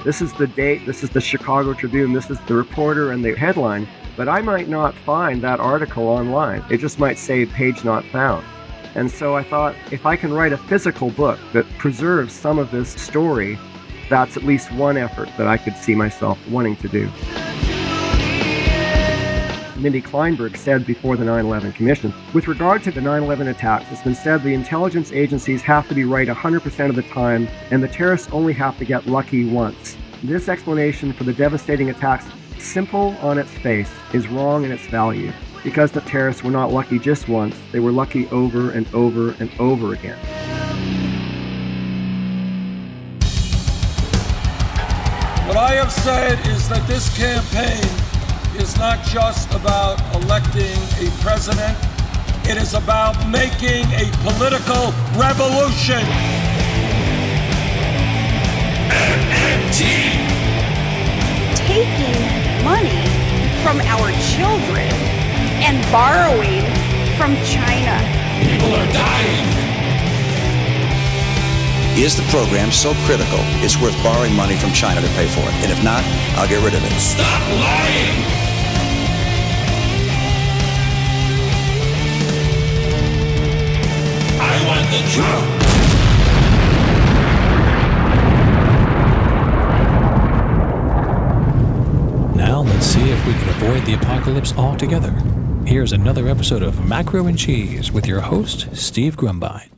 this is the date, this is the Chicago Tribune, this is the reporter and the headline, but I might not find that article online. It just might say page not found. And so I thought, if I can write a physical book that preserves some of this story, that's at least one effort that I could see myself wanting to do. Mindy Kleinberg said before the 9/11 Commission, with regard to the 9/11 attacks, it's been said the intelligence agencies have to be right 100% of the time, and the terrorists only have to get lucky once. This explanation for the devastating attacks, simple on its face, is wrong in its value, because the terrorists were not lucky just once, they were lucky over and over and over again. What I have said is that this campaign is not just about electing a president, it is about making a political revolution. MMT. Taking money from our children and borrowing from China. People are dying. Is the program so critical it's worth borrowing money from China to pay for it? And if not, I'll get rid of it. Stop lying! I want the truth! Now let's see if we can avoid the apocalypse altogether. Here's another episode of Macro and Cheese with your host, Steve Grumbine.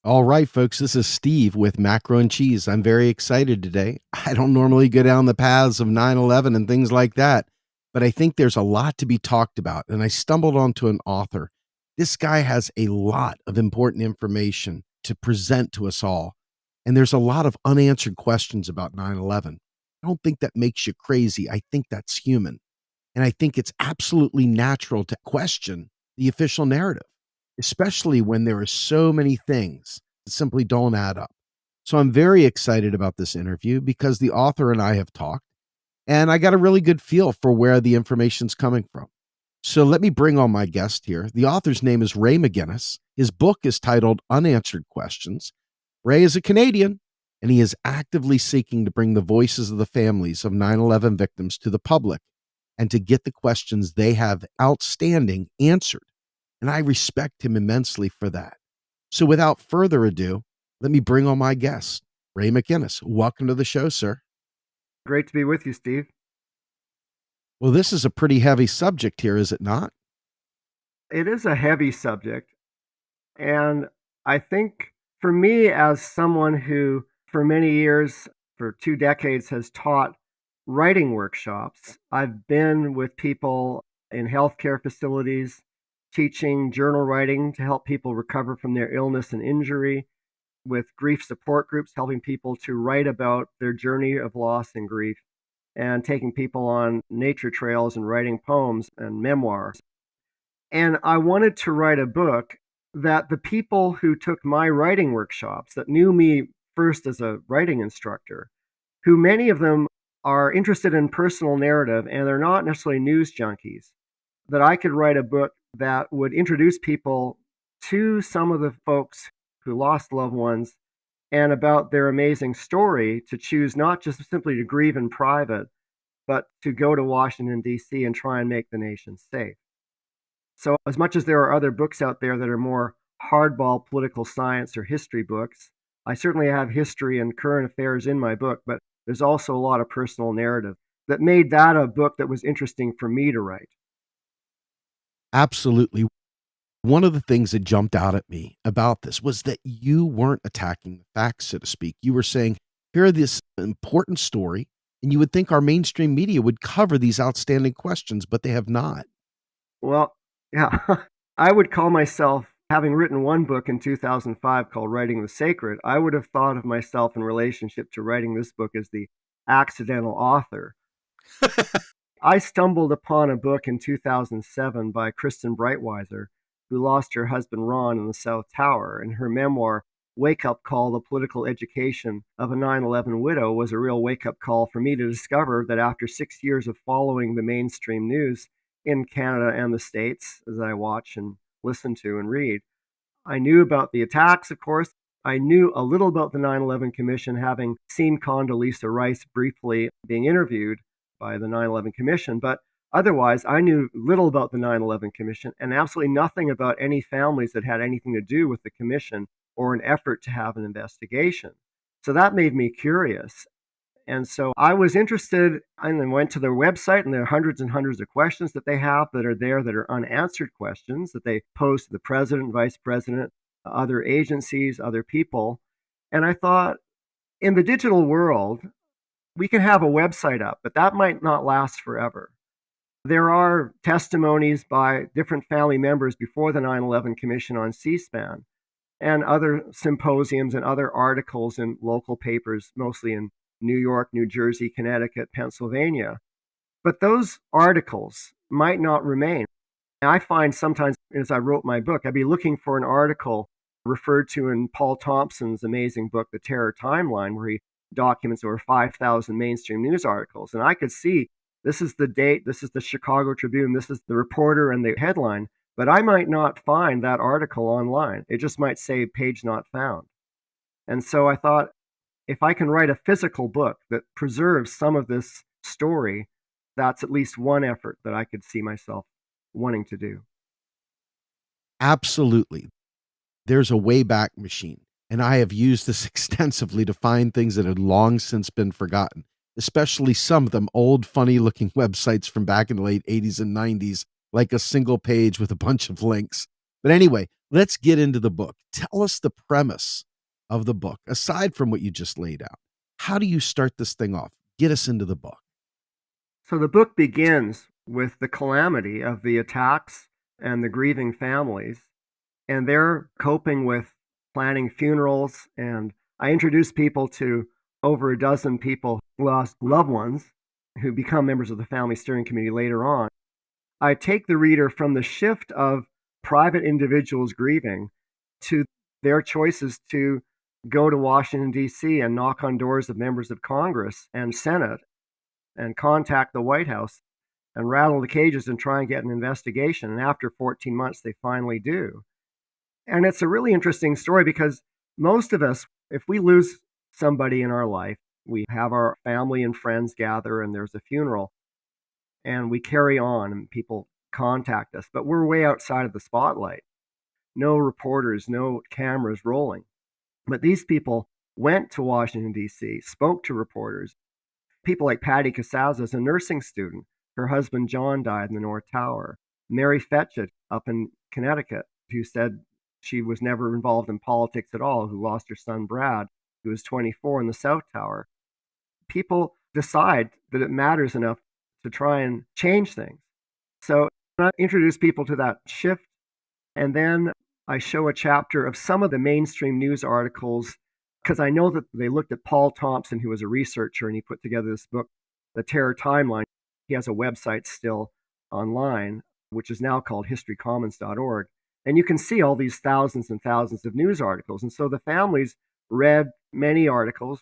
All right, folks, this is Steve with Macro and Cheese. I'm very excited today. I don't normally go down the paths of 9/11 and things like that, but I think there's a lot to be talked about, and I stumbled onto an author. This guy has a lot of important information to present to us all, and there's a lot of unanswered questions about 9/11. I don't think that makes you crazy. I think that's human, and I think it's absolutely natural to question the official narrative, especially when there are so many things that simply don't add up. So I'm very excited about this interview because the author and I have talked, and I got a really good feel for where the information's coming from. So let me bring on my guest here. The author's name is Ray McGinnis. His book is titled Unanswered Questions. Ray is a Canadian, and he is actively seeking to bring the voices of the families of 9/11 victims to the public and to get the questions they have outstanding answered. And I respect him immensely for that. So without further ado, let me bring on my guest, Ray McGinnis. Welcome to the show, sir. Great to be with you, Steve. Well, this is a pretty heavy subject here, is it not? It is a heavy subject. And I think for me, as someone who for many years, for 2 decades, has taught writing workshops, I've been with people in healthcare facilities, teaching journal writing to help people recover from their illness and injury, with grief support groups, helping people to write about their journey of loss and grief, and taking people on nature trails and writing poems and memoirs. And I wanted to write a book that the people who took my writing workshops, that knew me first as a writing instructor, who many of them are interested in personal narrative and they're not necessarily news junkies, that I could write a book that would introduce people to some of the folks who lost loved ones and about their amazing story, to choose not just simply to grieve in private, but to go to Washington, D.C. and try and make the nation safe. So as much as there are other books out there that are more hardball political science or history books, I certainly have history and current affairs in my book, but there's also a lot of personal narrative that made that a book that was interesting for me to write. Absolutely. One of the things that jumped out at me about this was that you weren't attacking the facts, so to speak. You were saying, here are this important story, and you would think our mainstream media would cover these outstanding questions, but they have not. Well, yeah, I would call myself, having written one book in 2005 called Writing the Sacred, I would have thought of myself in relationship to writing this book as the accidental author. I stumbled upon a book in 2007 by Kristen Breitweiser, who lost her husband Ron in the South Tower, and her memoir, Wake Up Call, The Political Education of a 9/11 Widow, was a real wake-up call for me to discover that after 6 years of following the mainstream news in Canada and the States, as I watch and listen to and read, I knew about the attacks, of course. I knew a little about the 9/11 Commission, having seen Condoleezza Rice briefly being interviewed by the 9/11 Commission, but otherwise, I knew little about the 9/11 Commission and absolutely nothing about any families that had anything to do with the commission or an effort to have an investigation. So that made me curious. And so I was interested and then went to their website, and there are hundreds and hundreds of questions that they have that are there that are unanswered questions that they pose to the president, vice president, other agencies, other people. And I thought, in the digital world, we can have a website up, but that might not last forever. There are testimonies by different family members before the 9/11 Commission on C-SPAN and other symposiums and other articles in local papers, mostly in New York, New Jersey, Connecticut, Pennsylvania. But those articles might not remain. I find sometimes, as I wrote my book, I'd be looking for an article referred to in Paul Thompson's amazing book, The Terror Timeline, where he documents over 5,000 mainstream news articles. And I could see this is the date, this is the Chicago Tribune, this is the reporter and the headline, but I might not find that article online. It just might say page not found. And so I thought, if I can write a physical book that preserves some of this story, that's at least one effort that I could see myself wanting to do. Absolutely. There's a Wayback Machine, and I have used this extensively to find things that had long since been forgotten, especially some of them old, funny-looking websites from back in the late 80s and 90s, like a single page with a bunch of links. But anyway, let's get into the book. Tell us the premise of the book, aside from what you just laid out. How do you start this thing off? Get us into the book. So the book begins with the calamity of the attacks and the grieving families, and they're coping with planning funerals. And I introduce people to over a dozen people who lost loved ones who become members of the family steering committee later on. I take the reader from the shift of private individuals grieving to their choices to go to Washington, D.C. and knock on doors of members of Congress and Senate and contact the White House and rattle the cages and try and get an investigation. And after 14 months, they finally do. And it's a really interesting story because most of us, if we lose somebody in our life, we have our family and friends gather and there's a funeral and we carry on and people contact us, but we're way outside of the spotlight. No reporters, no cameras rolling. But these people went to Washington, D.C., spoke to reporters. People like Patty Casazza is a nursing student. Her husband, John, died in the North Tower. Mary Fetchett up in Connecticut, who said she was never involved in politics at all, who lost her son, Brad, who was 24 in the South Tower. People decide that it matters enough to try and change things. So I introduce people to that shift, and then I show a chapter of some of the mainstream news articles, because I know that they looked at Paul Thompson, who was a researcher, and he put together this book, The Terror Timeline. He has a website still online, which is now called historycommons.org. And you can see all these thousands and thousands of news articles. And so the families read many articles,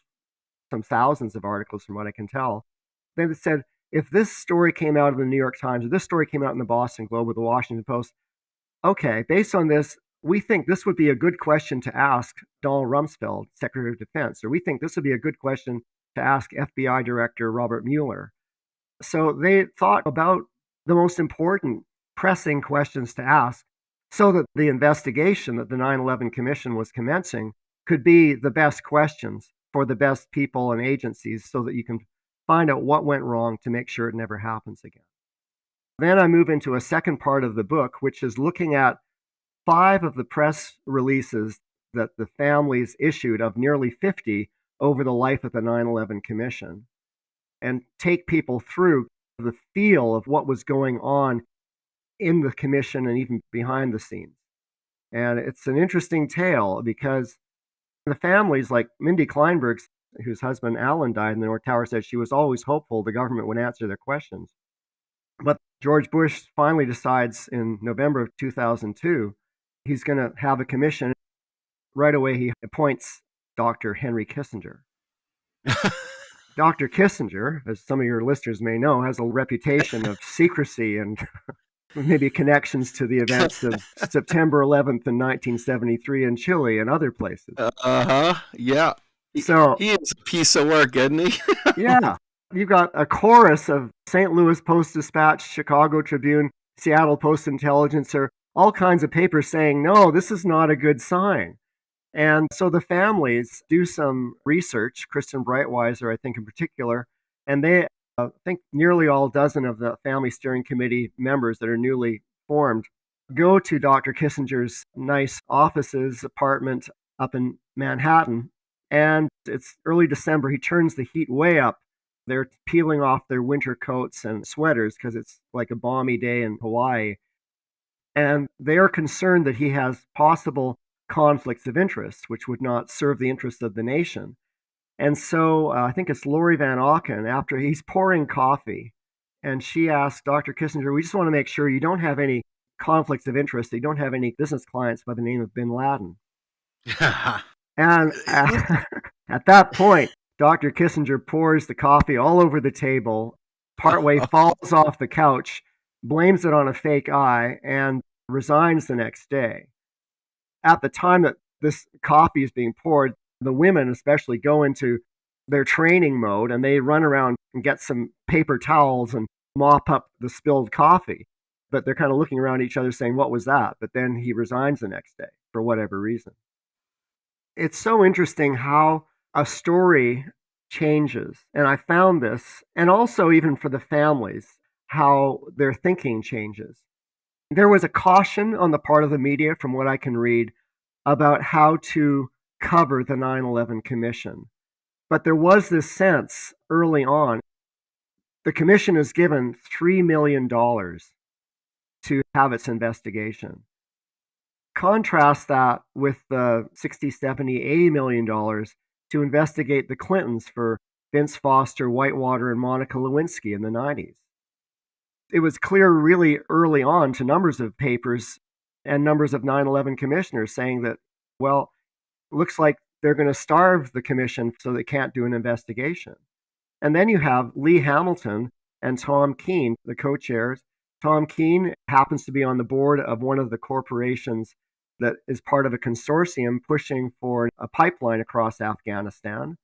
some thousands of articles from what I can tell. Then it said, if this story came out of the New York Times, or this story came out in the Boston Globe or the Washington Post, okay, based on this, we think this would be a good question to ask Donald Rumsfeld, Secretary of Defense, or we think this would be a good question to ask FBI Director Robert Mueller. So they thought about the most important, pressing questions to ask so that the investigation that the 9/11 Commission was commencing could be the best questions for the best people and agencies so that you can find out what went wrong to make sure it never happens again. Then I move into a second part of the book, which is looking at 5 of the press releases that the families issued of nearly 50 over the life of the 9/11 Commission, and take people through the feel of what was going on in the commission and even behind the scenes. And it's an interesting tale because the families, like Mindy Kleinberg's, whose husband Alan died in the North Tower, said she was always hopeful the government would answer their questions. But George Bush finally decides in November of 2002, he's going to have a commission. Right away, he appoints Dr. Henry Kissinger. Dr. Kissinger, as some of your listeners may know, has a reputation of secrecy and maybe connections to the events of September 11th in 1973 in Chile and other places. Yeah. So He is a piece of work, isn't he? yeah, you've got a chorus of St. Louis Post-Dispatch, Chicago Tribune, Seattle Post-Intelligencer, all kinds of papers saying, no, this is not a good sign. And so the families do some research, Kristen Breitweiser, I think in particular, and they, I think nearly all dozen of the Family Steering Committee members that are newly formed go to Dr. Kissinger's nice offices, apartment up in Manhattan. And it's early December. He turns the heat way up. They're peeling off their winter coats and sweaters because it's like a balmy day in Hawaii. And they are concerned that he has possible conflicts of interest, which would not serve the interests of the nation. And so I think it's Lori Van Auken, after he's pouring coffee, and she asked Dr. Kissinger, we just want to make sure you don't have any conflicts of interest, that you don't have any business clients by the name of Bin Laden. And at that point, Dr. Kissinger pours the coffee all over the table, partway falls off the couch, blames it on a fake eye, and resigns the next day. At the time that this coffee is being poured, the women especially go into their training mode and they run around and get some paper towels and mop up the spilled coffee. But they're kind of looking around each other saying, what was that? But then he resigns the next day for whatever reason. It's so interesting how a story changes. And I found this, and also even for the families, how their thinking changes. There was a caution on the part of the media, from what I can read, about how to cover the 9/11 Commission. But there was this sense early on, the commission is given $3 million to have its investigation. Contrast that with the 60, 70, $80 million to investigate the Clintons for Vince Foster, Whitewater, and Monica Lewinsky in the 90s. It was clear really early on to numbers of papers and numbers of 9/11 commissioners saying that, well, looks like they're going to starve the commission so they can't do an investigation. And then you have Lee Hamilton and Tom Keene, the co-chairs. Tom Keene happens to be on the board of one of the corporations that is part of a consortium pushing for a pipeline across Afghanistan.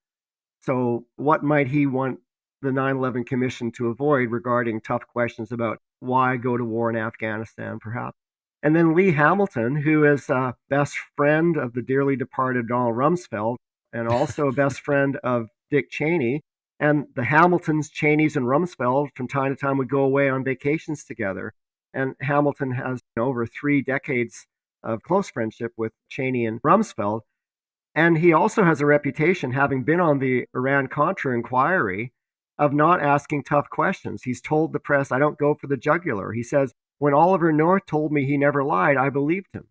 So what might he want the 9/11 Commission to avoid regarding tough questions about why go to war in Afghanistan, perhaps? And then Lee Hamilton, who is a best friend of the dearly departed Donald Rumsfeld and also a best friend of Dick Cheney. And the Hamiltons, Cheneys, and Rumsfeld from time to time would go away on vacations together. And Hamilton has over 3 decades of close friendship with Cheney and Rumsfeld. And he also has a reputation, having been on the Iran-Contra inquiry, of not asking tough questions. He's told the press, I don't go for the jugular. He says, when Oliver North told me he never lied, I believed him.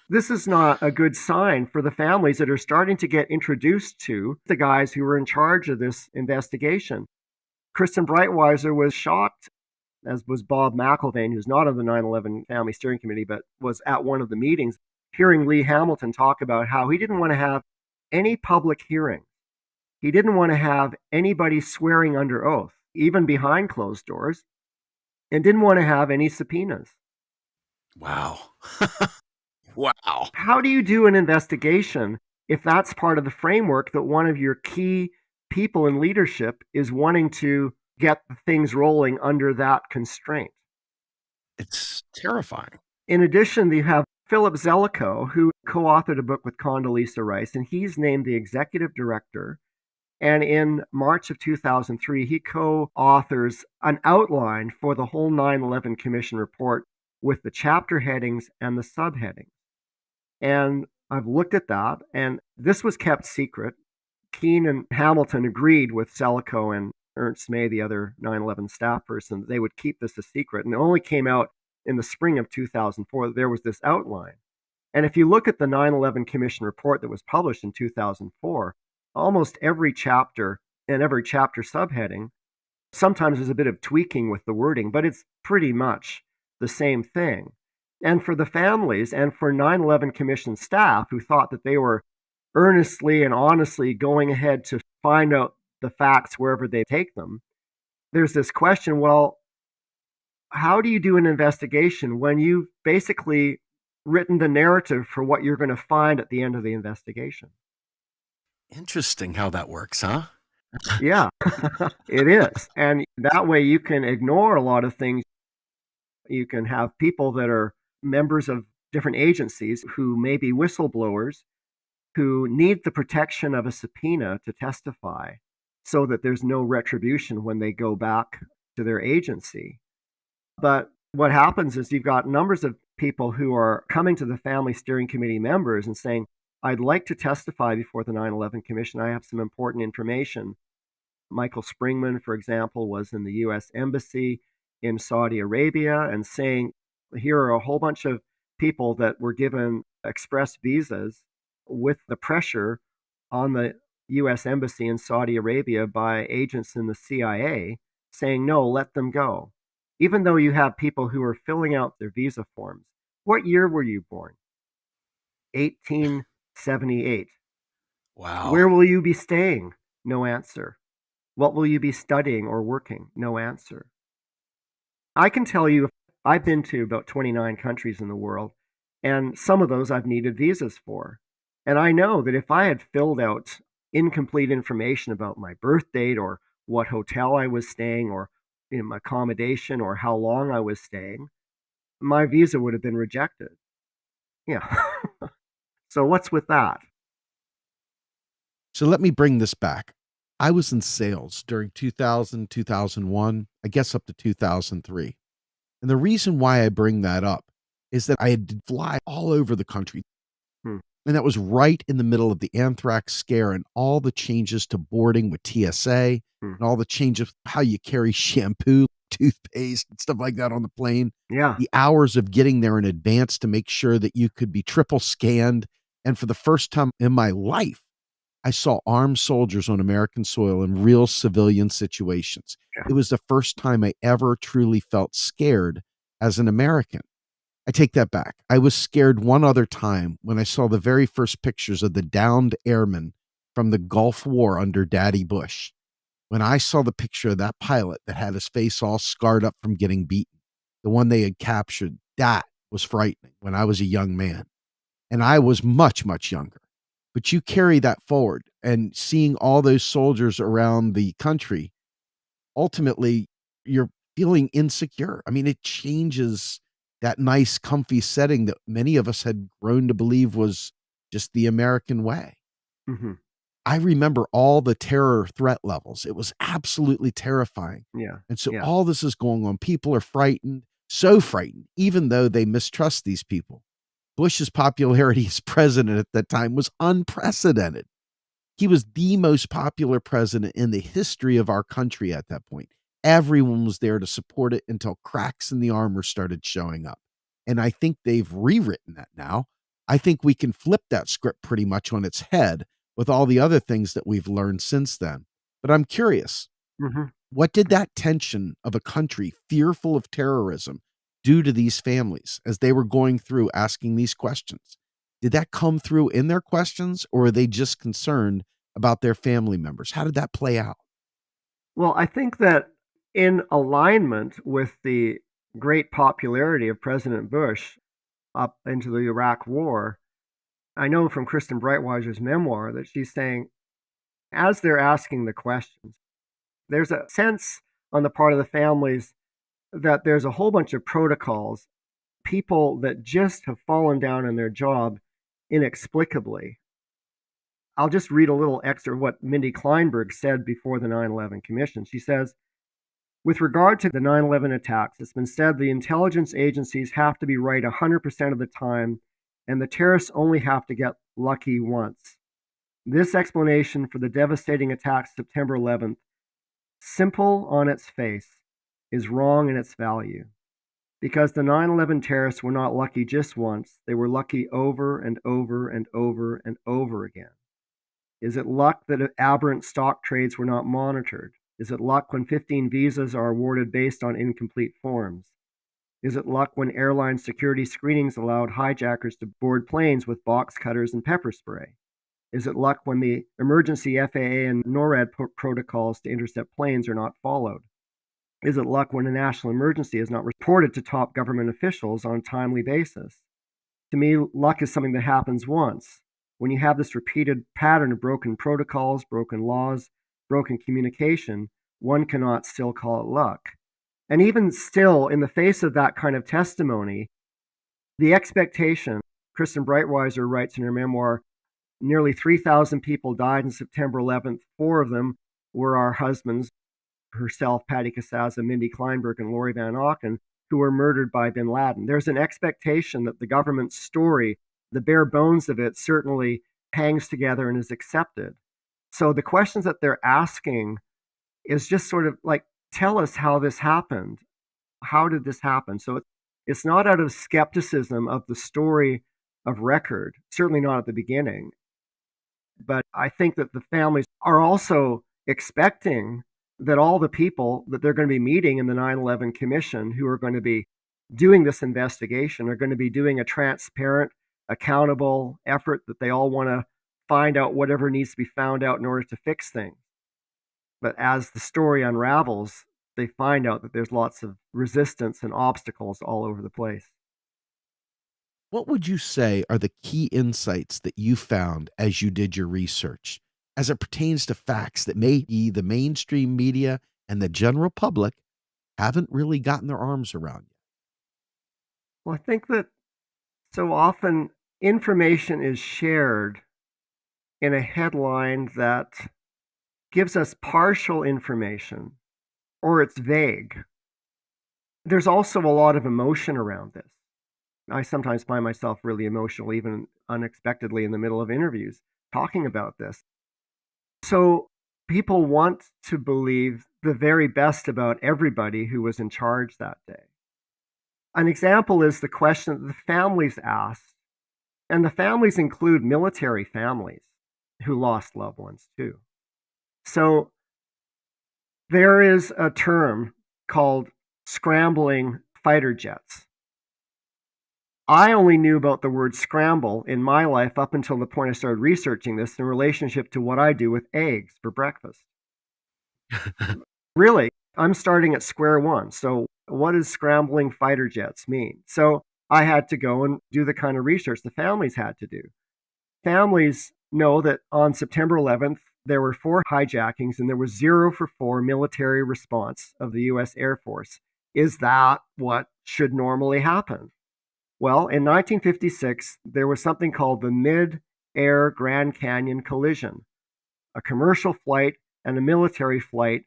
This is not a good sign for the families that are starting to get introduced to the guys who were in charge of this investigation. Kristen Breitweiser was shocked, as was Bob McIlvaine, who's not on the 9/11 Family Steering Committee, but was at one of the meetings, hearing Lee Hamilton talk about how he didn't want to have any public hearing. He didn't want to have anybody swearing under oath, even behind closed doors, and didn't want to have any subpoenas. Wow. Wow. How do you do an investigation if that's part of the framework that one of your key people in leadership is wanting to get things rolling under that constraint? It's terrifying. In addition, you have Philip Zelikow, who co-authored a book with Condoleezza Rice, and he's named the executive director. And in March of 2003, he co-authors an outline for the whole 9/11 Commission report with the chapter headings and the subheadings. And I've looked at that, and this was kept secret. Keene and Hamilton agreed with Zelikow and Ernst May, the other 9/11 staff person, that they would keep this a secret. And it only came out in the spring of 2004 that there was this outline. And if you look at the 9/11 Commission report that was published in 2004, almost every chapter and every chapter subheading, sometimes there's a bit of tweaking with the wording, but it's pretty much the same thing. And for the families and for 9/11 Commission staff who thought that they were earnestly and honestly going ahead to find out the facts wherever they take them, there's this question, well, how do you do an investigation when you've basically written the narrative for what you're going to find at the end of the investigation? Interesting how that works, huh? Yeah, it is. And that way you can ignore a lot of things. You can have people that are members of different agencies who may be whistleblowers who need the protection of a subpoena to testify so that there's no retribution when they go back to their agency. But what happens is you've got numbers of people who are coming to the Family Steering Committee members and saying, I'd like to testify before the 9/11 Commission. I have some important information. Michael Springman, for example, was in the U.S. Embassy in Saudi Arabia and saying, here are a whole bunch of people that were given express visas with the pressure on the U.S. Embassy in Saudi Arabia by agents in the CIA saying, no, let them go. Even though you have people who are filling out their visa forms. What year were you born? 1878. Wow. Where will you be staying? No answer. What will you be studying or working? No answer. I can tell you, I've been to about 29 countries in the world, and some of those I've needed visas for. And I know that if I had filled out incomplete information about my birth date or what hotel I was staying or my accommodation or how long I was staying, my visa would have been rejected. Yeah. So what's with that? So let me bring this back. I was in sales during 2000, 2001, I guess up to 2003. And the reason why I bring that up is that I had to fly all over the country. And that was right in the middle of the anthrax scare and all the changes to boarding with TSA and all the changes how you carry shampoo, toothpaste, and stuff like that on the plane. Yeah. The hours of getting there in advance to make sure that you could be triple scanned. And for the first time in my life, I saw armed soldiers on American soil in real civilian situations. Yeah. It was the first time I ever truly felt scared as an American. I take that back. I was scared one other time when I saw the very first pictures of the downed airmen from the Gulf War under Daddy Bush. When I saw the picture of that pilot that had his face all scarred up from getting beaten, the one they had captured, that was frightening when I was a young man. And I was much, much younger. But you carry that forward and seeing all those soldiers around the country, ultimately, you're feeling insecure. I mean, it changes that nice, comfy setting that many of us had grown to believe was just the American way. Mm-hmm. I remember all the terror threat levels. It was absolutely terrifying. Yeah. And so Yeah. all this is going on. People are frightened, so frightened, even though they mistrust these people. Bush's popularity as president at that time was unprecedented. He was the most popular president in the history of our country at that point. Everyone was there to support it until cracks in the armor started showing up. And I think they've rewritten that now. I think we can flip that script pretty much on its head with all the other things that we've learned since then. But I'm curious, what did that tension of a country fearful of terrorism do to these families as they were going through asking these questions? Did that come through in their questions, or are they just concerned about their family members? How did that play out? Well, I think that in alignment with the great popularity of President Bush up into the Iraq War, I know from Kristen Breitweiser's memoir that she's saying, as they're asking the questions, there's a sense on the part of the families that there's a whole bunch of protocols, people that just have fallen down in their job inexplicably. I'll just read a little excerpt of what Mindy Kleinberg said before the 9/11 Commission. She says, with regard to the 9/11 attacks, it's been said the intelligence agencies have to be right 100% of the time, and the terrorists only have to get lucky once. This explanation for the devastating attacks September 11th, simple on its face, is wrong in its value. Because the 9/11 terrorists were not lucky just once, they were lucky over and over and over and over again. Is it luck that aberrant stock trades were not monitored? Is it luck when 15 visas are awarded based on incomplete forms? Is it luck when airline security screenings allowed hijackers to board planes with box cutters and pepper spray? Is it luck when the emergency FAA and NORAD protocols to intercept planes are not followed? Is it luck when a national emergency is not reported to top government officials on a timely basis? To me, luck is something that happens once. When you have this repeated pattern of broken protocols, broken laws, broken communication, one cannot still call it luck. And even still, in the face of that kind of testimony, the expectation, Kristen Breitweiser writes in her memoir, nearly 3,000 people died on September 11th. 4 of them were our husbands, herself, Patty Casazza, Mindy Kleinberg, and Lori Van Auken, who were murdered by Bin Laden. There's an expectation that the government's story, the bare bones of it, certainly hangs together and is accepted. So the questions that they're asking is just sort of like, tell us how this happened. How did this happen? So it's not out of skepticism of the story of record, certainly not at the beginning. But I think that the families are also expecting that all the people that they're going to be meeting in the 9/11 Commission who are going to be doing this investigation are going to be doing a transparent, accountable effort, that they all want to find out whatever needs to be found out in order to fix things. But as the story unravels, they find out that there's lots of resistance and obstacles all over the place. What would you say are the key insights that you found as you did your research as it pertains to facts that maybe the mainstream media and the general public haven't really gotten their arms around yet? Well, I think that so often information is shared in a headline that gives us partial information, or it's vague. There's also a lot of emotion around this. I sometimes find myself really emotional, even unexpectedly in the middle of interviews, talking about this. So people want to believe the very best about everybody who was in charge that day. An example is the question that the families asked, and the families include military families who lost loved ones too. So there is a term called scrambling fighter jets. I only knew about the word scramble in my life up until the point I started researching this in relationship to what I do with eggs for breakfast. Really, I'm starting at square one. So what does scrambling fighter jets mean? So I had to go and do the kind of research the families had to do. Families know that on September 11th, there were 4 hijackings and there was 0 for 4 military response of the U.S. Air Force. Is that what should normally happen? Well, in 1956, there was something called the Mid-Air Grand Canyon collision. A commercial flight and a military flight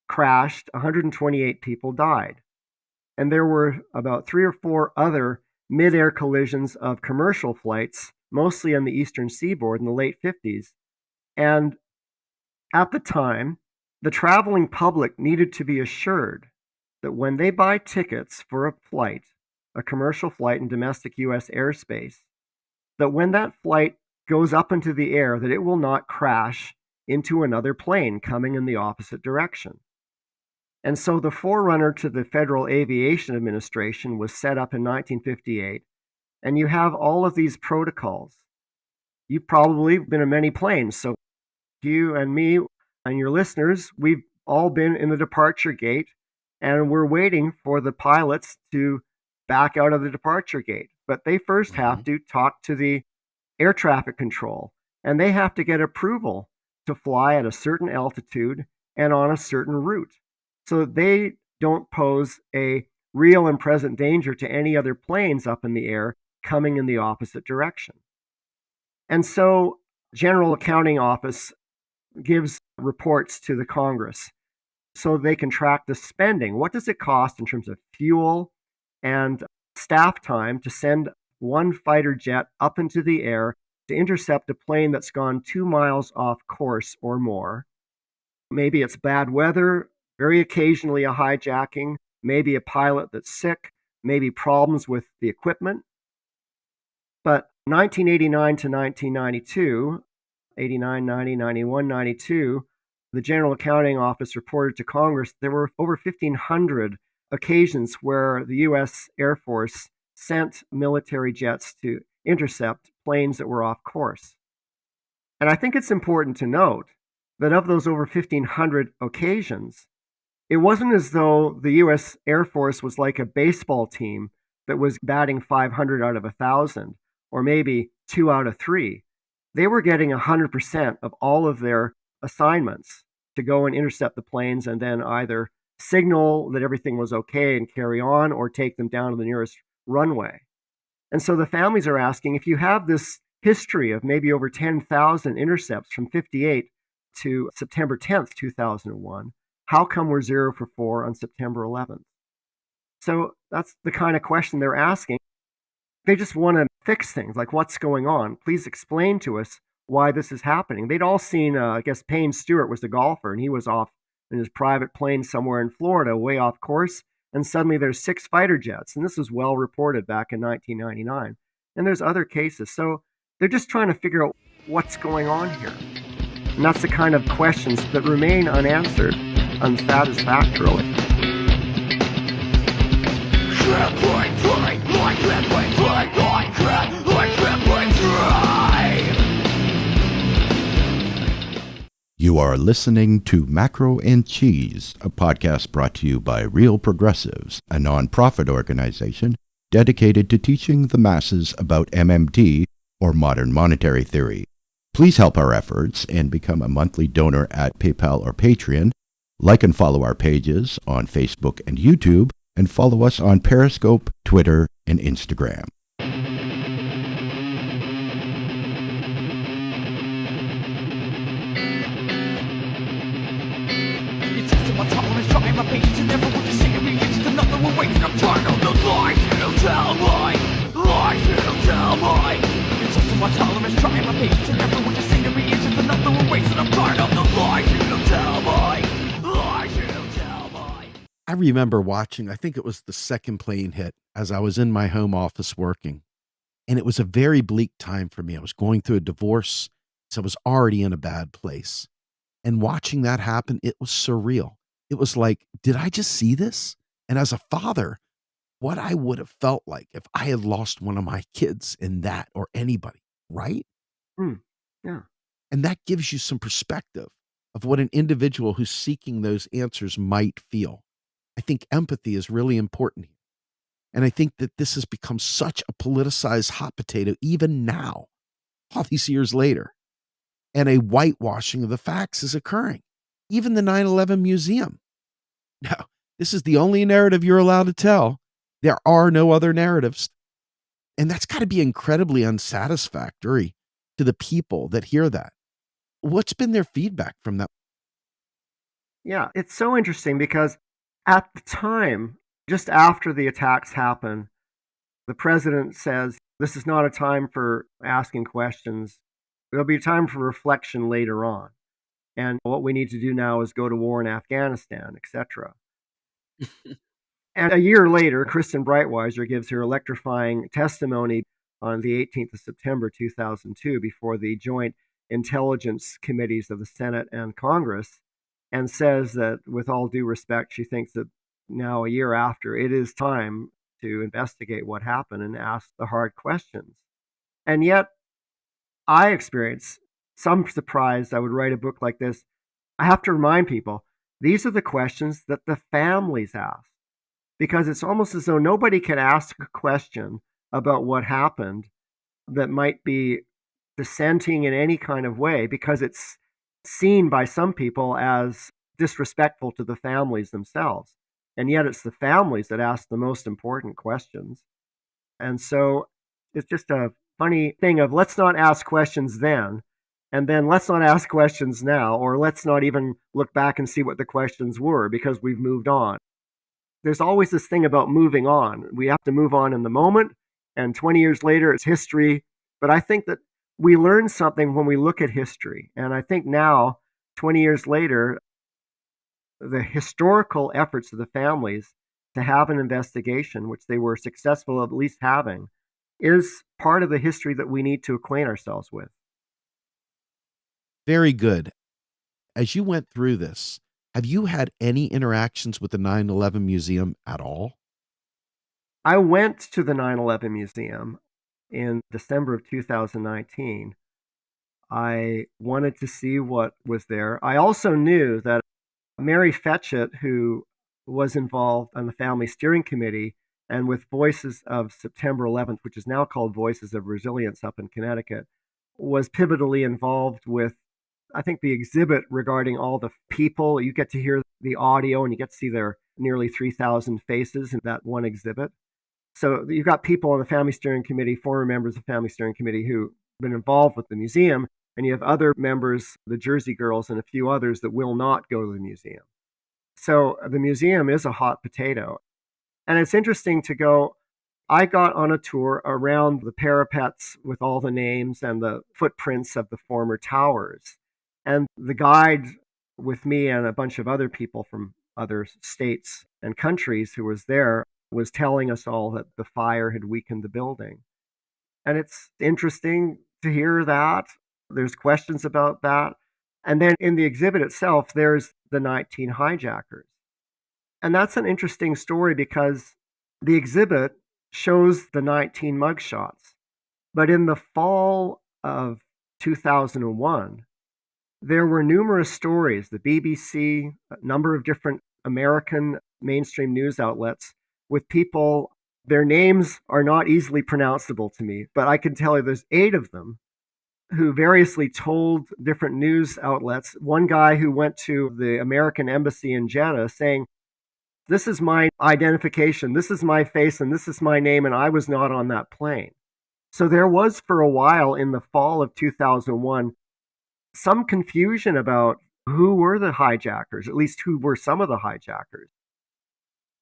crashed, 128 people died. And there were about 3 or 4 other mid-air collisions of commercial flights, mostly on the eastern seaboard in the late 50s. And at the time, the traveling public needed to be assured that when they buy tickets for a flight, a commercial flight in domestic U.S. airspace, that when that flight goes up into the air, that it will not crash into another plane coming in the opposite direction. And so the forerunner to the Federal Aviation Administration was set up in 1958, and you have all of these protocols. You've probably been in many planes, so you and me and your listeners, we've all been in the departure gate, and we're waiting for the pilots to back out of the departure gate. But they first have to talk to the air traffic control, and they have to get approval to fly at a certain altitude and on a certain route, so that they don't pose a real and present danger to any other planes up in the air coming in the opposite direction. And so General Accounting Office gives reports to the Congress so they can track the spending. What does it cost in terms of fuel and staff time to send one fighter jet up into the air to intercept a plane that's gone 2 miles off course or more? Maybe it's bad weather, very occasionally a hijacking, maybe a pilot that's sick, maybe problems with the equipment. But 1989 to 1992, 89, 90, 91, 92, the General Accounting Office reported to Congress there were over 1,500 occasions where the U.S. Air Force sent military jets to intercept planes that were off course. And I think it's important to note that of those over 1,500 occasions, it wasn't as though the U.S. Air Force was like a baseball team that was batting 500 out of 1,000, or maybe 2 out of 3. They were getting 100% of all of their assignments to go and intercept the planes and then either signal that everything was okay and carry on, or take them down to the nearest runway. And so the families are asking, if you have this history of maybe over 10,000 intercepts from 58 to September 10th, 2001, how come we're 0 for 4 on September 11th? So that's the kind of question they're asking. They just want to fix things, like what's going on? Please explain to us why this is happening. They'd all seen, I guess Payne Stewart was the golfer, and he was off in his private plane somewhere in Florida, way off course, and suddenly there's 6 fighter jets. And this was well reported back in 1999. And there's other cases. So they're just trying to figure out what's going on here. And that's the kind of questions that remain unanswered, unsatisfactorily. You are listening to Macro and Cheese, a podcast brought to you by Real Progressives, a nonprofit organization dedicated to teaching the masses about MMT, or modern monetary theory. Please help our efforts and become a monthly donor at PayPal or Patreon. Like and follow our pages on Facebook and YouTube, and follow us on Periscope, Twitter, and Instagram. I remember watching, I think it was the second plane hit as I was in my home office working. And it was a very bleak time for me. I was going through a divorce, so I was already in a bad place. And watching that happen, it was surreal. It was like, did I just see this? And as a father, what I would have felt like if I had lost one of my kids in that, or anybody, right? Yeah. And that gives you some perspective of what an individual who's seeking those answers might feel. I think empathy is really important here. And I think that this has become such a politicized hot potato, even now, all these years later. And a whitewashing of the facts is occurring. Even the 9/11 Museum. Now, this is the only narrative you're allowed to tell. There are no other narratives. And that's got to be incredibly unsatisfactory to the people that hear that. What's been their feedback from that? Yeah, it's so interesting because at the time, just after the attacks happen, the president says, this is not a time for asking questions. There'll be a time for reflection later on. And what we need to do now is go to war in Afghanistan, etc. And a year later, Kristen Breitweiser gives her electrifying testimony on the 18th of September 2002 before the Joint Intelligence Committees of the Senate and Congress, and says that, with all due respect, she thinks that now, a year after, it is time to investigate what happened and ask the hard questions. And yet, I experience some surprise. I would write a book like this. I have to remind people, these are the questions that the families ask, because it's almost as though nobody can ask a question about what happened that might be dissenting in any kind of way, because it's seen by some people as disrespectful to the families themselves. And yet it's the families that ask the most important questions. And so it's just a funny thing of, let's not ask questions then, and then let's not ask questions now, or let's not even look back and see what the questions were because we've moved on. There's always this thing about moving on. We have to move on in the moment, and 20 years later, it's history. But I think that we learn something when we look at history. And I think now, 20 years later, the historical efforts of the families to have an investigation, which they were successful at least having, is part of the history that we need to acquaint ourselves with. Very good. As you went through this, have you had any interactions with the 9/11 Museum at all? I went to the 9/11 Museum in December of 2019. I wanted to see what was there. I also knew that Mary Fetchett, who was involved on the Family Steering Committee and with Voices of September 11th, which is now called Voices of Resilience up in Connecticut, was pivotally involved with, I think, the exhibit regarding all the people. You get to hear the audio and you get to see their nearly 3,000 faces in that one exhibit. So you've got people on the Family Steering Committee, former members of the Family Steering Committee who've been involved with the museum, and you have other members, the Jersey Girls and a few others, that will not go to the museum. So the museum is a hot potato. And it's interesting to go. I got on a tour around the parapets with all the names and the footprints of the former towers. And the guide with me and a bunch of other people from other states and countries who was there was telling us all that the fire had weakened the building. And it's interesting to hear that. There's questions about that. And then in the exhibit itself, there's the 19 hijackers. And that's an interesting story because the exhibit shows the 19 mugshots. But in the fall of 2001, there were numerous stories, the BBC, a number of different American mainstream news outlets, with people, their names are not easily pronounceable to me, but I can tell you there's 8 of them who variously told different news outlets. One guy who went to the American embassy in Jeddah saying, "This is my identification, this is my face, and this is my name, and I was not on that plane." So there was, for a while in the fall of 2001, some confusion about who were the hijackers, at least who were some of the hijackers.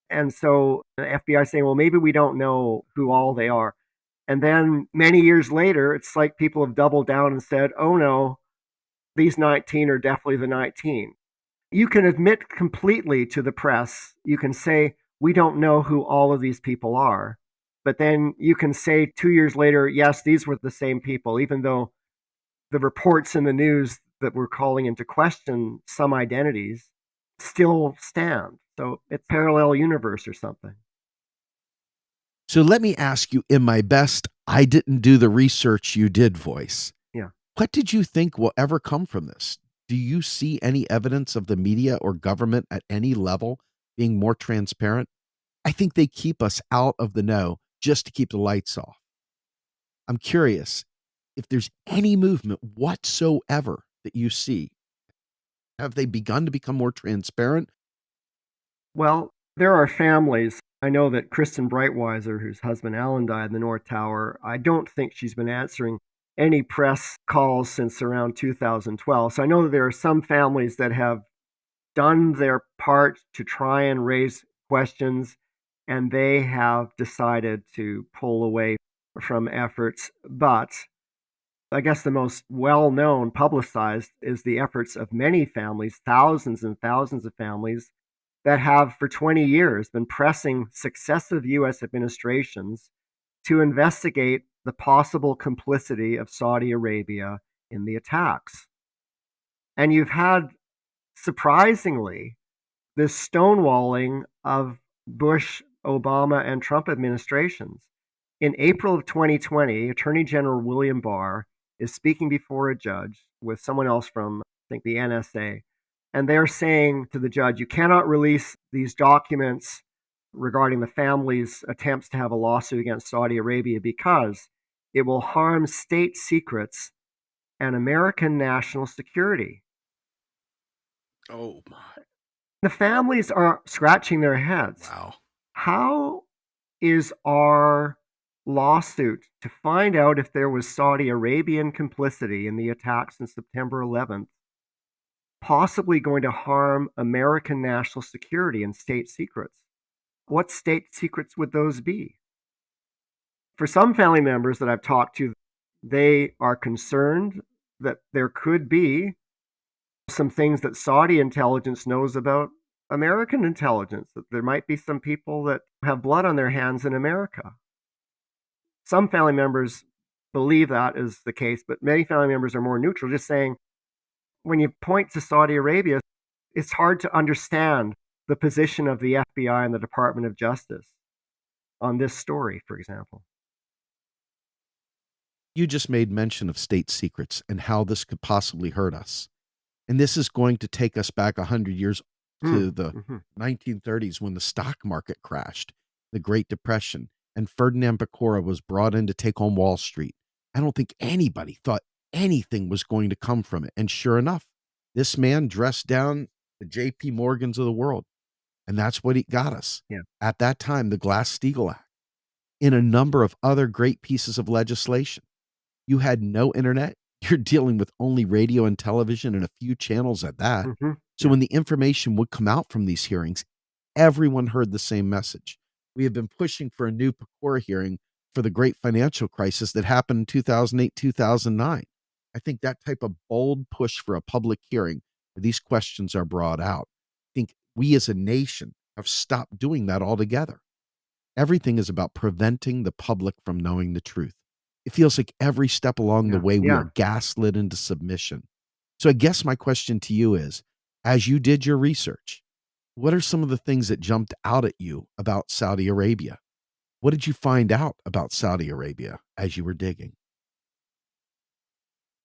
And so the FBI saying, well, maybe we don't know who all they are. And then many years later, it's like people have doubled down and said, oh no, these 19 are definitely the 19. You can admit completely to the press, you can say, we don't know who all of these people are. But then you can say 2 years later, yes, these were the same people, even though the reports in the news that were calling into question some identities still stand. So it's parallel universe or something. So let me ask you, in my best, I didn't do the research you did voice. Yeah. What did you think will ever come from this? Do you see any evidence of the media or government at any level being more transparent? I think they keep us out of the know just to keep the lights off. I'm curious if there's any movement whatsoever that you see. Have they begun to become more transparent? Well, there are families. I know that Kristen Breitweiser, whose husband Alan died in the North Tower, I don't think she's been answering any press calls since around 2012. So I know that there are some families that have done their part to try and raise questions, and they have decided to pull away from efforts. But I guess the most well-known, publicized, is the efforts of many families, thousands and thousands of families, that have for 20 years been pressing successive U.S. administrations to investigate the possible complicity of Saudi Arabia in the attacks. And you've had, surprisingly, this stonewalling of Bush, Obama, and Trump administrations. In April of 2020, Attorney General William Barr is speaking before a judge with someone else from, I think, the NSA. And they're saying to the judge, you cannot release these documents regarding the family's attempts to have a lawsuit against Saudi Arabia because it will harm state secrets and American national security. Oh, my. The families are scratching their heads. Wow. How is our lawsuit to find out if there was Saudi Arabian complicity in the attacks on September 11th possibly going to harm American national security and state secrets? What state secrets would those be? For some family members that I've talked to, they are concerned that there could be some things that Saudi intelligence knows about American intelligence, that there might be some people that have blood on their hands in America. Some family members believe that is the case, but many family members are more neutral, just saying, when you point to Saudi Arabia, it's hard to understand the position of the FBI and the Department of Justice on this story, for example. You just made mention of state secrets and how this could possibly hurt us. And this is going to take us back 100 years. to the Mhm. 1930s when the stock market crashed, the Great Depression, and Ferdinand Pecora was brought in to take on Wall Street. I don't think anybody thought anything was going to come from it. And sure enough, this man dressed down the J.P. Morgans of the world. And that's what he got us. Yeah. At that time, the Glass-Steagall Act, in a number of other great pieces of legislation. You had no internet. You're dealing with only radio and television and a few channels at that. Mhm. So Yeah. when the information would come out from these hearings, everyone heard the same message. We have been pushing for a new Pecora hearing for the great financial crisis that happened in 2008, 2009. I think that type of bold push for a public hearing where these questions are brought out, I think we as a nation have stopped doing that altogether. Everything is about preventing the public from knowing the truth. It feels like every step along the Yeah. way, we Yeah. are gaslit into submission. So I guess my question to you is, as you did your research, what are some of the things that jumped out at you about Saudi Arabia? What did you find out about Saudi Arabia as you were digging?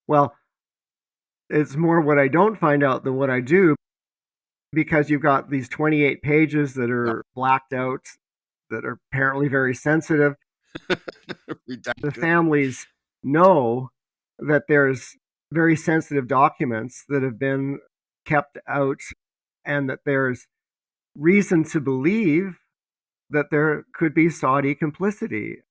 Well, it's more what I don't find out than what I do, because you've got these 28 pages that Yep. are blacked out, that are apparently very sensitive. The Redacted. families know that there's very sensitive documents that have been kept out, and that there's reason to believe that there could be Saudi complicity.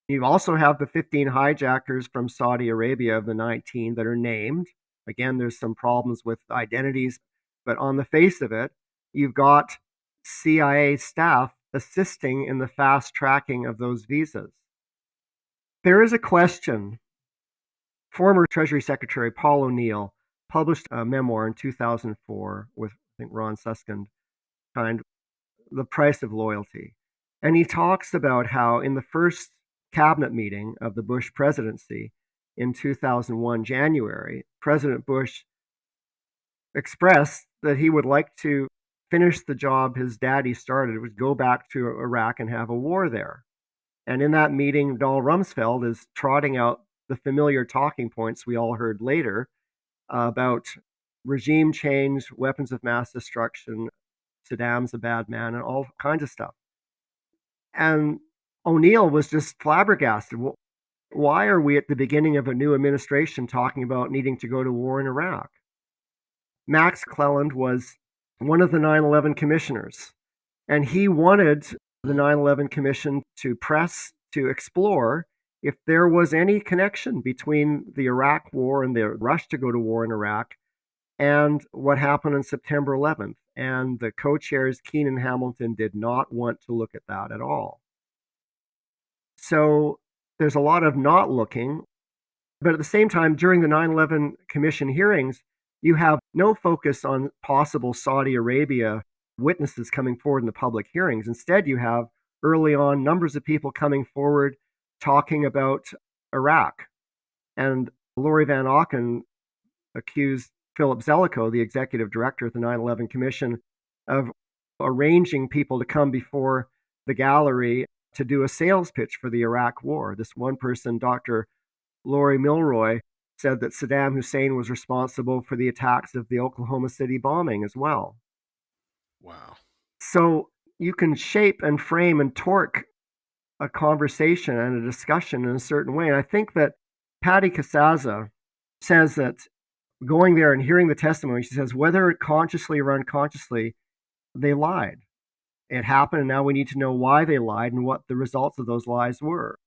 You also have the 15 hijackers from Saudi Arabia of the 19 that are named. Again, there's some problems with identities, but on the face of it, you've got CIA staff assisting in the fast tracking of those visas. There is a question. Former Treasury Secretary Paul O'Neill published a memoir in 2004 with, I think, Ron Suskind, titled The Price of Loyalty. And he talks about how in the first cabinet meeting of the Bush presidency in 2001, January, President Bush expressed that he would like to finish the job his daddy started, was go back to Iraq and have a war there. And in that meeting, Donald Rumsfeld is trotting out the familiar talking points we all heard later about regime change, weapons of mass destruction, Saddam's a bad man, and all kinds of stuff. And O'Neill was just flabbergasted. Why are we at the beginning of a new administration talking about needing to go to war in Iraq? Max Cleland was one of the 9/11 commissioners, and he wanted the 9/11 Commission to press to explore if there was any connection between the Iraq War and the rush to go to war in Iraq and what happened on September 11th. And the co-chairs, Keane and Hamilton, did not want to look at that at all. So there's a lot of not looking. But at the same time, during the 9/11 Commission hearings, you have no focus on possible Saudi Arabia witnesses coming forward in the public hearings. Instead, you have early on numbers of people coming forward talking about Iraq. And Laurie Van Auken accused Philip Zelikow, the executive director of the 9/11 Commission, of arranging people to come before the gallery to do a sales pitch for the Iraq War. This one person, Dr. Laurie Milroy, said that Saddam Hussein was responsible for the attacks of the Oklahoma City bombing as well. Wow. So you can shape and frame and torque a conversation and a discussion in a certain way. And I think that Patty Casaza says that going there and hearing the testimony, she says, whether consciously or unconsciously, they lied. It happened, and now we need to know why they lied and what the results of those lies were.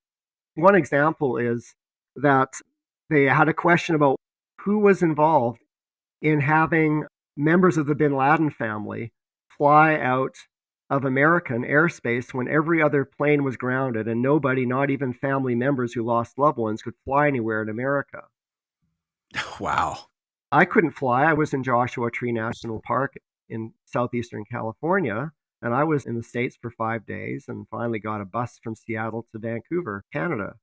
One example is that they had a question about who was involved in having members of the Bin Laden family fly out of American airspace when every other plane was grounded and nobody, not even family members who lost loved ones, could fly anywhere in America. Wow. I couldn't fly. I was in Joshua Tree National Park in southeastern California, and I was in the States for 5 days and finally got a bus from Seattle to Vancouver, Canada.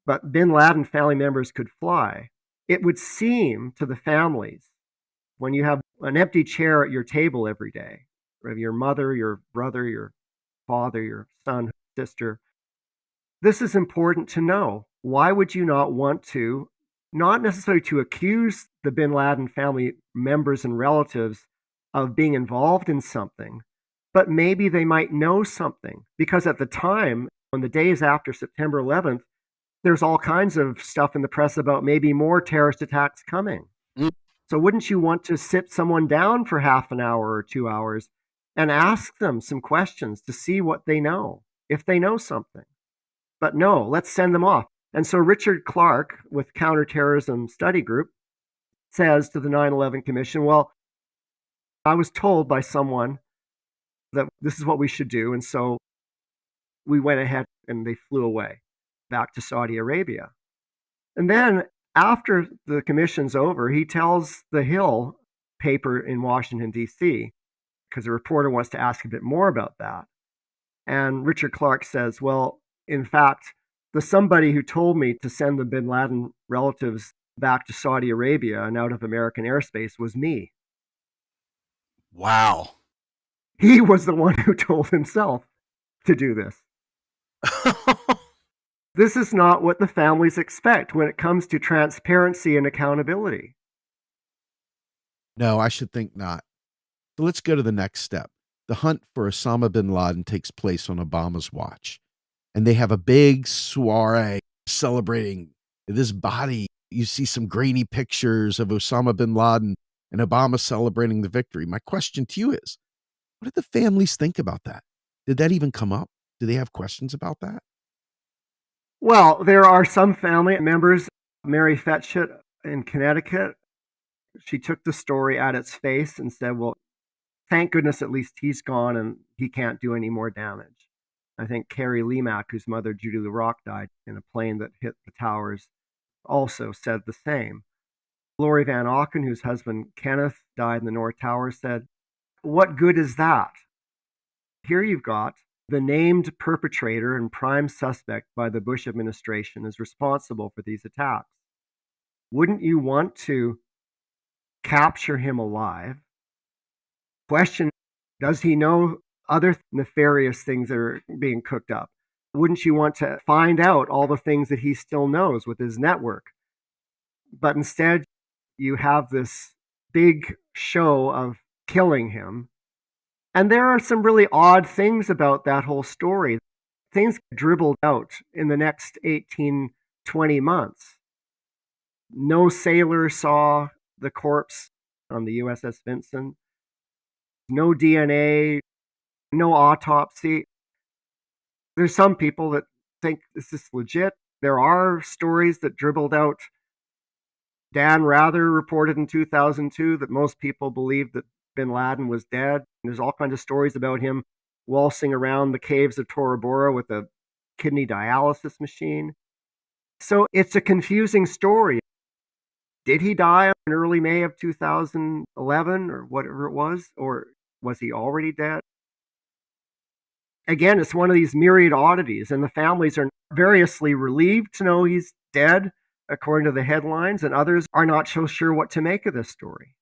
But Bin Laden family members could fly. It would seem to the families, when you have an empty chair at your table every day, of your mother, your brother, your father, your son, sister, this is important to know. Why would you not want to, not necessarily to accuse the Bin Laden family members and relatives of being involved in something, but maybe they might know something. Because at the time, on the days after September 11th, there's all kinds of stuff in the press about maybe more terrorist attacks coming. Mm. So wouldn't you want to sit someone down for half an hour or 2 hours and ask them some questions to see what they know, if they know something? But no, let's send them off. And so Richard Clarke with Counterterrorism Study Group says to the 9/11 Commission, well, I was told by someone that this is what we should do. And so we went ahead and they flew away back to Saudi Arabia. And then after the commission's over, he tells the Hill paper in Washington, D.C., because a reporter wants to ask a bit more about that. And Richard Clarke says, well, in fact, the somebody who told me to send the Bin Laden relatives back to Saudi Arabia and out of American airspace was me. Wow. He was the one who told himself to do this. This is not what the families expect when it comes to transparency and accountability. No, I should think not. So let's go to the next step. The hunt for Osama bin Laden takes place on Obama's watch. And they have a big soiree celebrating this body. You see some grainy pictures of Osama bin Laden and Obama celebrating the victory. My question to you is, what did the families think about that? Did that even come up? Do they have questions about that? Well, there are some family members. Mary Fetchett in Connecticut, she took the story at its face and said, well, thank goodness at least he's gone and he can't do any more damage. I think Carrie Lemack, whose mother, Judy LaRock, died in a plane that hit the towers, also said the same. Lori Van Auken, whose husband, Kenneth, died in the North Tower, said, what good is that? Here you've got the named perpetrator and prime suspect by the Bush administration is responsible for these attacks. Wouldn't you want to capture him alive? Question, does he know other nefarious things that are being cooked up? Wouldn't you want to find out all the things that he still knows with his network? But instead, you have this big show of killing him. And there are some really odd things about that whole story. Things dribbled out in the next 18, 20 months. No sailor saw the corpse on the USS Vincent. No DNA, no autopsy. There's some people that think this is legit. There are stories that dribbled out. Dan Rather reported in 2002 that most people believed that Bin Laden was dead. There's all kinds of stories about him waltzing around the caves of Tora Bora with a kidney dialysis machine. So it's a confusing story. Did he die in early May of 2011 or whatever it was? Or was he already dead? Again, it's one of these myriad oddities, and the families are variously relieved to know he's dead, according to the headlines, and others are not so sure what to make of this story.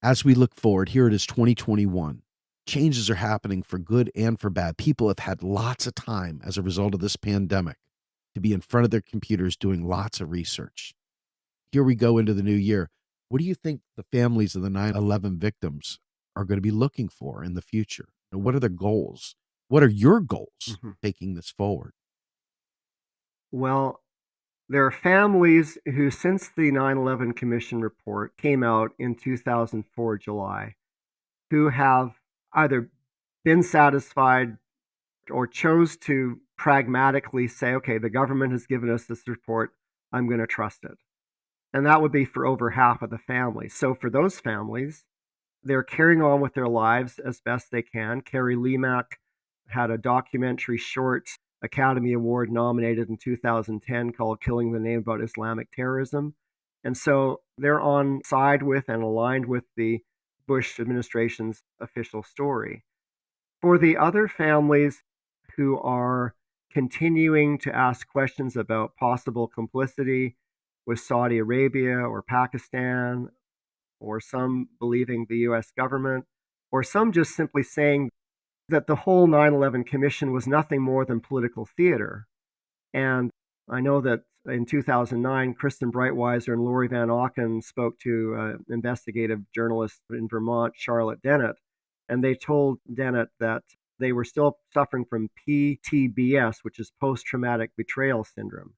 As we look forward, here it is 2021. Changes are happening for good and for bad. People have had lots of time as a result of this pandemic to be in front of their computers doing lots of research. Here we go into the new year. What do you think the families of the 9/11 victims are going to be looking for in the future? And what are their goals? What are your goals taking this forward? Well, there are families who, since the 9/11 Commission report came out in 2004, July, who have either been satisfied or chose to pragmatically say, okay, the government has given us this report, I'm going to trust it. And that would be for over half of the families. So for those families, they're carrying on with their lives as best they can. Carrie Lemack had a documentary short Academy Award nominated in 2010 called Killing the Name About Islamic Terrorism. And so they're on side with and aligned with the Bush administration's official story. For the other families who are continuing to ask questions about possible complicity with Saudi Arabia or Pakistan, or some believing the US government, or some just simply saying that the whole 9/11 Commission was nothing more than political theater. And I know that in 2009, Kristen Breitweiser and Lori Van Auken spoke to investigative journalist in Vermont, Charlotte Dennett, and they told Dennett that they were still suffering from PTBS, which is post-traumatic betrayal syndrome.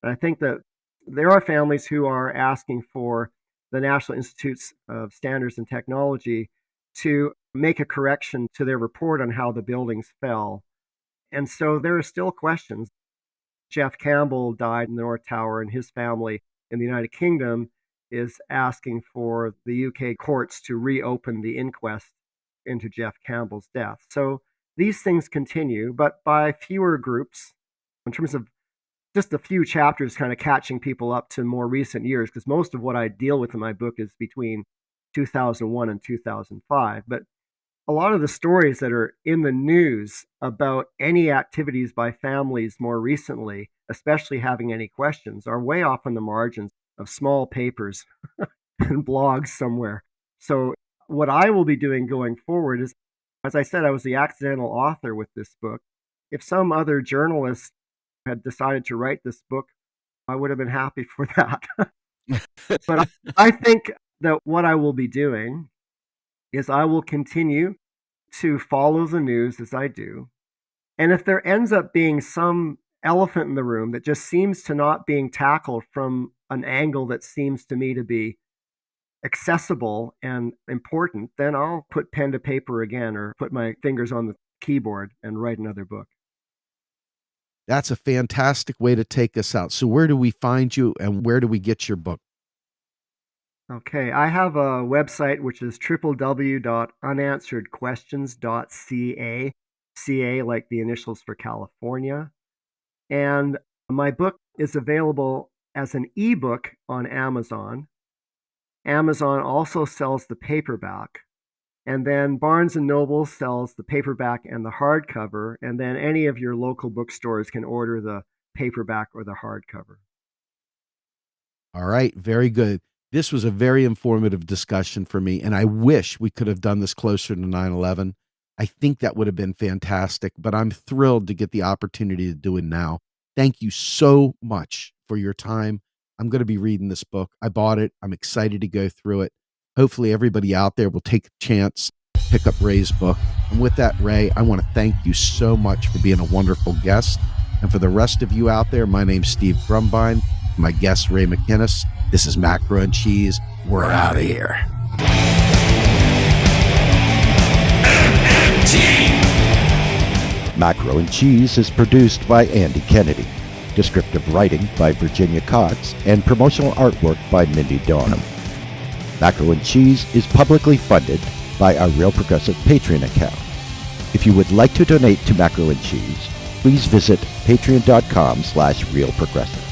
And I think that there are families who are asking for the National Institutes of Standards and Technology to make a correction to their report on how the buildings fell. And so there are still questions. Jeff Campbell died in the North Tower, and his family in the United Kingdom is asking for the UK courts to reopen the inquest into Jeff Campbell's death. So these things continue, but by fewer groups, in terms of just a few chapters kind of catching people up to more recent years, because most of what I deal with in my book is between 2001 and 2005. But a lot of the stories that are in the news about any activities by families more recently, especially having any questions, are way off on the margins of small papers and blogs somewhere. So what I will be doing going forward is, as I said, I was the accidental author with this book. If some other journalist had decided to write this book, I would have been happy for that. But I think that what I will be doing is I will continue to follow the news as I do. And if there ends up being some elephant in the room that just seems to not being tackled from an angle that seems to me to be accessible and important, then I'll put pen to paper again or put my fingers on the keyboard and write another book. That's a fantastic way to take us out. So where do we find you and where do we get your book? Okay, I have a website which is www.unansweredquestions.ca, CA like the initials for California. And my book is available as an ebook on Amazon. Amazon also sells the paperback. And then Barnes & Noble sells the paperback and the hardcover. And then any of your local bookstores can order the paperback or the hardcover. All right, very good. This was a very informative discussion for me, and I wish we could have done this closer to 9/11. I think that would have been fantastic, but I'm thrilled to get the opportunity to do it now. Thank you so much for your time. I'm going to be reading this book. I bought it. I'm excited to go through it. Hopefully everybody out there will take a chance, pick up Ray's book. And with that, Ray, I want to thank you so much for being a wonderful guest. And for the rest of you out there, my name's Steve Grumbine. My guest, Ray McGinnis. This is Macro and Cheese. We're out of here. Macro and Cheese is produced by Andy Kennedy. Descriptive writing by Virginia Cox and promotional artwork by Mindy Donham. Macro and Cheese is publicly funded by our Real Progressive Patreon account. If you would like to donate to Macro and Cheese, please visit patreon.com/realprogressive.